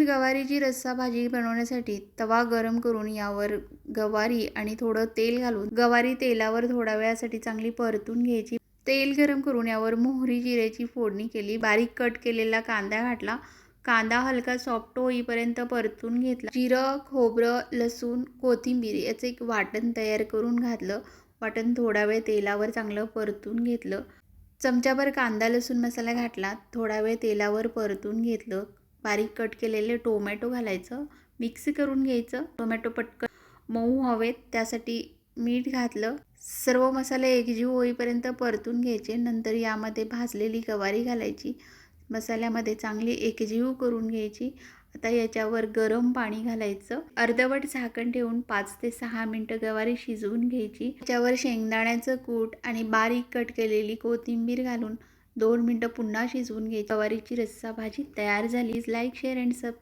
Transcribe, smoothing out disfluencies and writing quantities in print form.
गवारीची रस्सा भाजी बनवण्यासाठी तवा गरम करून यावर गवारी आणि थोडं तेल घालून गवारी तेलावर थोड्या वेळासाठी चांगली परतून घ्यायची। तेल गरम करून यावर मोहरी जिऱ्याची फोडणी केली। बारीक कट केलेला कांदा घातला। कांदा हलका सॉफ्ट होईपर्यंत परतून घेतला। जिरं, खोबरं, लसूण, कोथिंबीर याचं एक वाटण तयार करून घातलं। वाटण थोडा वेळ तेलावर चांगलं परतून घेतलं। चमचाभर कांदा लसूण मसाला घातला। थोडा वेळ तेलावर परतून घेतलं। बारीक कट केलेले टोमॅटो घालायचं, मिक्स करून घ्यायचं। टोमॅटो पटकन मऊ हवेत त्यासाठी मीठ घातलं। सर्व मसाले एकजीव होईपर्यंत परतून घ्यायचे। नंतर यामध्ये भाजलेली गवारी घालायची। मसाल्यामध्ये चांगली एकजीव करून घ्यायची। आता याच्यावर गरम पाणी घालायचं। अर्धवट झाकण ठेवून 5 ते 6 मिनिटं गवारी शिजवून घ्यायची। त्याच्यावर शेंगदाण्याचं कूट आणि बारीक कट केलेली कोथिंबीर घालून 2 मिनिटं पुन्हा शिजवून घ्यायची। गवारीची रस्सा भाजी तयार झाली। Like, share and subscribe